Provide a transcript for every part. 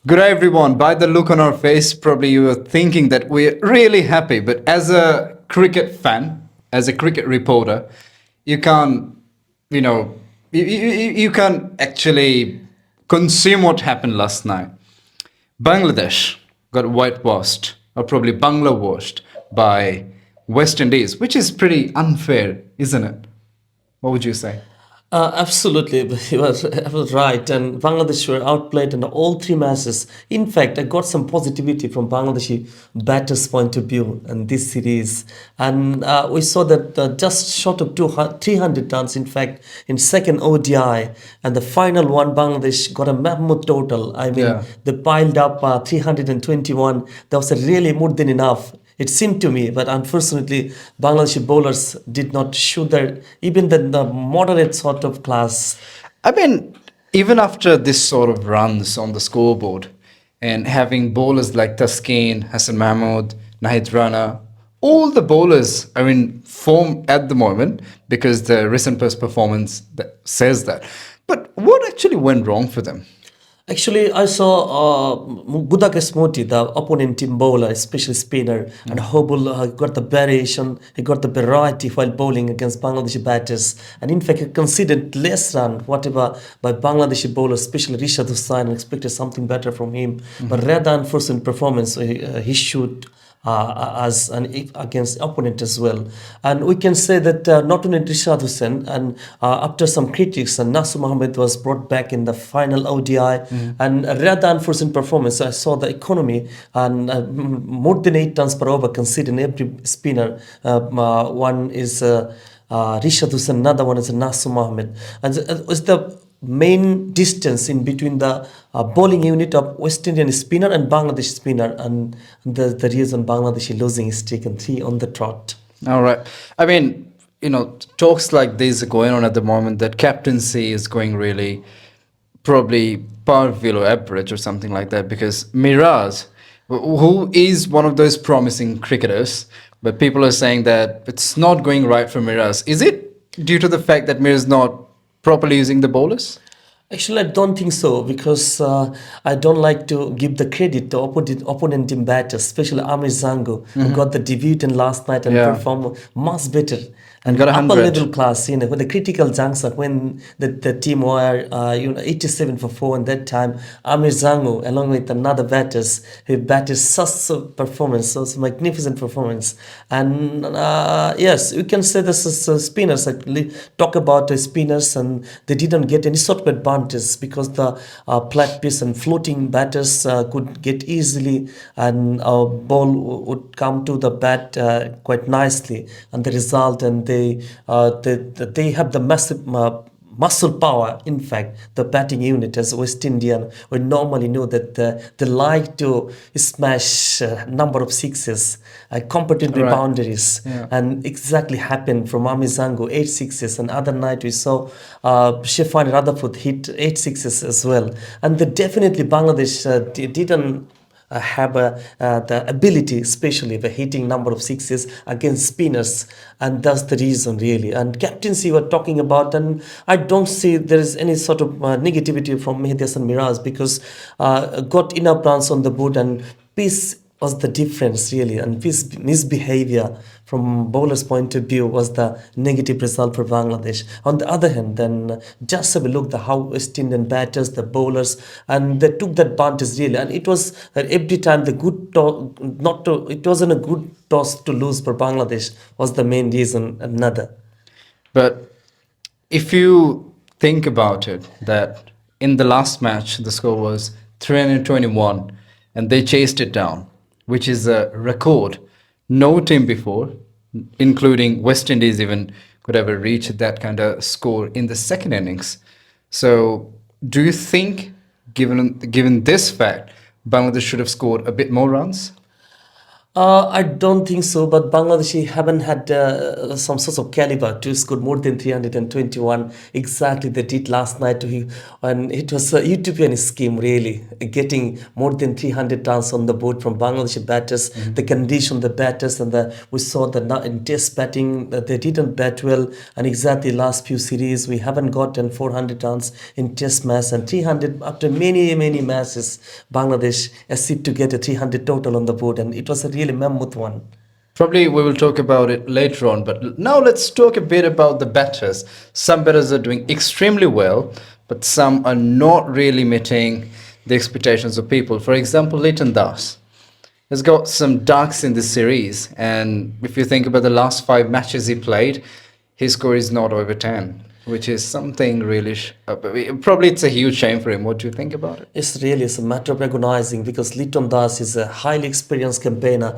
Good day, everyone. By the look on our face, probably you were thinking that we're really happy. But as a cricket fan, as a cricket reporter, you can't, you know, you can't actually consume what happened last night. Bangladesh got whitewashed, or probably Bangla washed by West Indies, which is pretty unfair, isn't it? What would you say? Absolutely, he was right. And Bangladesh were outplayed in all three matches. In fact, I got some positivity from Bangladeshi batters' point of view in this series. And we saw that just short of 300 runs, in fact, in second ODI. And the final one, Bangladesh got a mammoth total. I mean, Yeah. they piled up 321. That was really more than enough. It seemed to me, but unfortunately, Bangladeshi bowlers did not show their even the moderate sort of class. I mean, even after this sort of runs on the scoreboard and having bowlers like Taskin, Hassan Mahmood, Nahid Rana, all the bowlers are in form at the moment because the recent past performance that says that. But what actually went wrong for them? Actually, I saw Budakas Moti, the opponent team bowler, especially spinner, and Hobul got the variation, he got the variety while bowling against Bangladeshi batters. And in fact, he conceded less run, whatever, by Bangladeshi bowlers, especially Rishad Hussain, and expected something better from him. But rather unfortunate performance, he should as an against opponent as well. And we can say that not only Rishad Hussain and after some critics, and Nasu Mohammed was brought back in the final ODI, and rather unfortunate performance. I saw the economy and more than 8 tons per over considering every spinner. One is Rishad Hussain, another one is Nasu Mohammed, and it's the main distance in between the bowling unit of West Indian spinner and Bangladesh spinner, and the reason Bangladesh losing is taken three on the trot. All right. I mean, talks like these are going on at the moment that captaincy is going really probably par below average or something like that because Miraz, who is one of those promising cricketers, but people are saying that it's not going right for Miraz. Is it due to the fact that Miraz is not properly using the bowlers? Actually, I don't think so because I don't like to give the credit to opponent team batters, especially Amir Zango, who got the debut in last night and Yeah. performed much better And and got a upper 100. level class. When the critical juncture, when the team were 87 for 4 in that time, Amir Zango along with another batters, he batted such a performance, such a magnificent performance. And yes, you can say this is spinners. Talk about the spinners, and they didn't get any sort of advantage because the flat pitch and floating batters could get easily, and our ball would come to the bat quite nicely, and the result, and they have the massive. Muscle power, in fact, the batting unit as West Indian, we normally know that they like to smash number of sixes, competitive Right. boundaries, Yeah. and exactly happened from Amizango, 8 sixes, and other night we saw Shefan Rutherford hit 8 sixes as well. And they definitely Bangladesh didn't have the ability, especially the hitting number of sixes against spinners, and that's the reason really. And captaincy we're talking about, and I don't see there is any sort of negativity from Mehdi Hassan Miraz because got enough runs on the board, and peace was the difference really, and his misbehavior from bowler's point of view was the negative result for Bangladesh. On the other hand, then just have a look the how West Indian batters, the bowlers, and they took that advantage really, and it was every time the good not to it wasn't a good toss to lose for Bangladesh was the main reason. Another. But if you think about it, that in the last match, the score was 321 and they chased it down, which is a record. No team before, including West Indies, even could ever reach that kind of score in the second innings. So, do you think, given this fact, Bangladesh should have scored a bit more runs? I don't think so, but Bangladeshi haven't had some sort of caliber to score more than 321. Exactly, they did last night. And it was a utopian scheme, really, getting more than 300 runs on the board from Bangladeshi batters. The condition, the batters, and we saw that in Test batting they didn't bat well. And exactly last few series we haven't gotten 400 runs in Test match, and 300 after many matches. Bangladesh achieved to get a 300 total on the board, and it was a really mammoth one. Probably we will talk about it later on, but now let's talk a bit about the batters. Some batters are doing extremely well, but some are not really meeting the expectations of people. For example, Leighton Das has got some ducks in this series, and if you think about the last 5 matches he played, his score is not over 10, which is something really. Probably it's a huge shame for him. What do you think about it? It's a matter of recognizing because Liton Das is a highly experienced campaigner,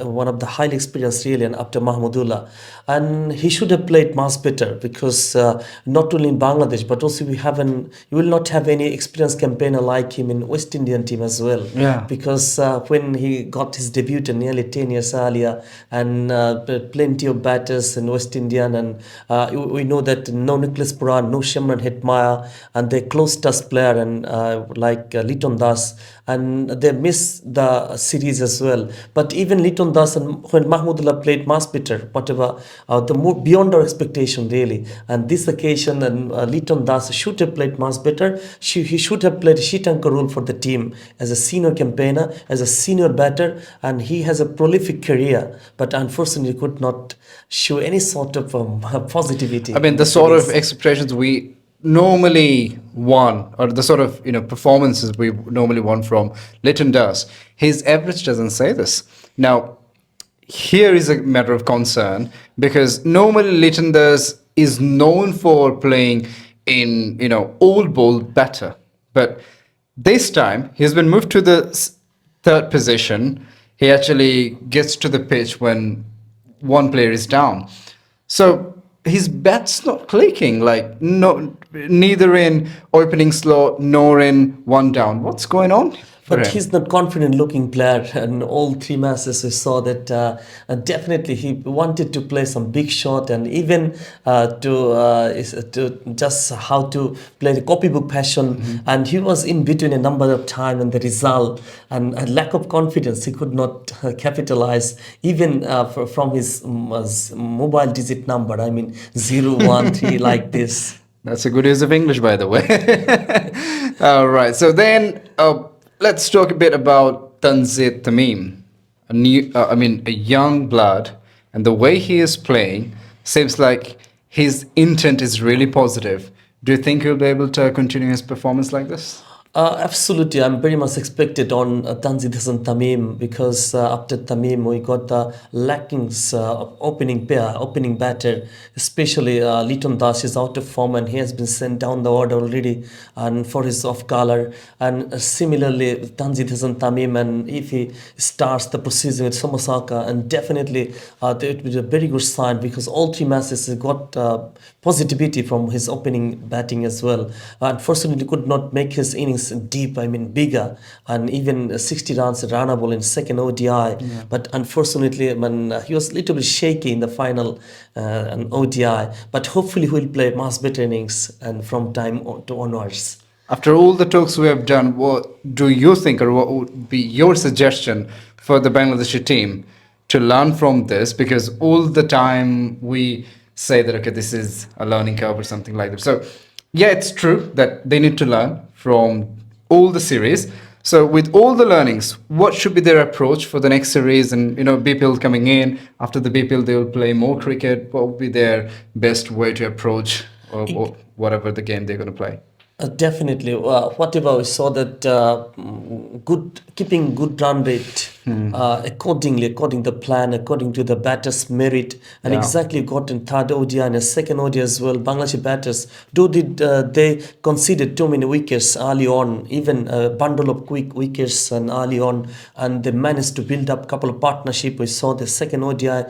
one of the highly experienced really, and after Mahmudullah. And he should have played much better because not only in Bangladesh but also you will not have any experienced campaigner like him in West Indian team as well. Yeah. Because when he got his debut nearly 10 years earlier, and plenty of batters in West Indian, and we know that no Nicholas Puran, no Shimran Hetmaya, and they close touch player and like Liton Das, and they missed the series as well. But even Liton Das and when Mahmudullah played much better, whatever, the more beyond our expectation really. And this occasion, and Liton Das should have played much better. He should have played Shitanka role for the team as a senior campaigner, as a senior batter, and he has a prolific career. But unfortunately, could not show any sort of positivity. I mean, the sort of expectations we normally want, or the sort of performances we normally want from Leighton Das, his average doesn't say this. Now, here is a matter of concern because normally Leighton Das is known for playing in old ball batter, but this time he's been moved to the third position. He actually gets to the pitch when one player is down. So his bat's not clicking, like no, neither in opening slot nor in one down. What's going on for But him? he's not confident looking player, and all 3 matches we saw that definitely he wanted to play some big shot, and even to just how to play the copybook passion, and he was in between a number of time, and the result and a lack of confidence he could not capitalize even from his mobile digit number. I mean 013 like this. That's a good use of English, by the way. All right. So then, let's talk a bit about Tanzit Tamim, a young blood, and the way he is playing seems like his intent is really positive. Do you think he'll be able to continue his performance like this? Absolutely, I'm very much expected on Tanzit Hassan Tamim because after Tamim we got the lackings of opening pair, opening batter, especially Liton Das is out of form and he has been sent down the order already and for his off color. And similarly, Tanzit Hassan Tamim, and if he starts the procedure with Somasaka, and definitely it will be a very good sign because all 3 matches he got positivity from his opening batting as well. Unfortunately, could not make his innings deep, bigger, and even 60 runs runnable in second ODI. Yeah. But unfortunately, he was a little bit shaky in the final ODI. But hopefully, he will play much better innings and from time to onwards. After all the talks we have done, what do you think, or what would be your suggestion for the Bangladeshi team to learn from this? Because all the time we say that, okay, this is a learning curve or something like that. So, yeah, it's true that they need to learn from all the series. So, with all the learnings, what should be their approach for the next series? And, BPL coming in, after the BPL, they will play more cricket. What would be their best way to approach or whatever the game they're going to play? Definitely. Whatever we saw that keeping good run rate according to the plan, according to the batter's merit, and exactly got in third ODI and a second ODI as well. Bangladeshi batters, they conceded too many wickets early on, even a bundle of quick wickets and early on, and they managed to build up a couple of partnership. We saw the second ODI,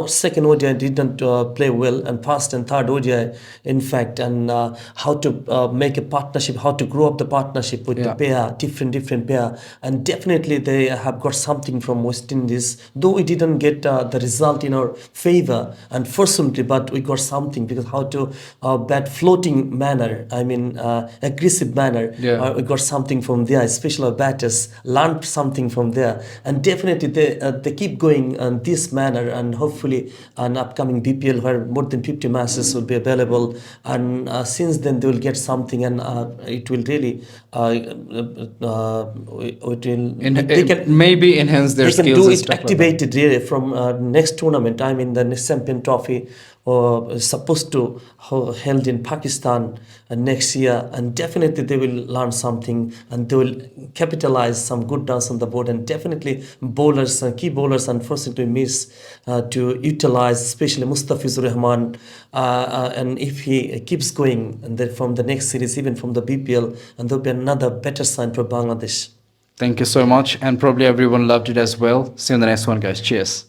second ODI didn't play well, and first and third ODI, in fact, and how to make a partnership, how to grow up the partnership with the pair, different pair, and definitely they have got something from West Indies, though we didn't get the result in our favor, unfortunately, but we got something because how to bat floating manner, I mean aggressive manner, Yeah. we got something from there, especially our batters learned something from there, and definitely they keep going in this manner, and hopefully an upcoming BPL where more than 50 matches will be available, and since then they will get something, and it will really it will they can maybe enhance their they can skills do and it stuff like that. activated really from next tournament. I mean the next champion trophy supposed to held in Pakistan next year, and definitely they will learn something, and they will capitalize some good runs on the board, and definitely bowlers, key bowlers unfortunately miss to utilize, especially Mustafizur Rahman, and if he keeps going, and then from the next series, even from the BPL, and there'll be another better sign for Bangladesh. Thank you so much, and probably everyone loved it as well. See you in the next one, guys. Cheers.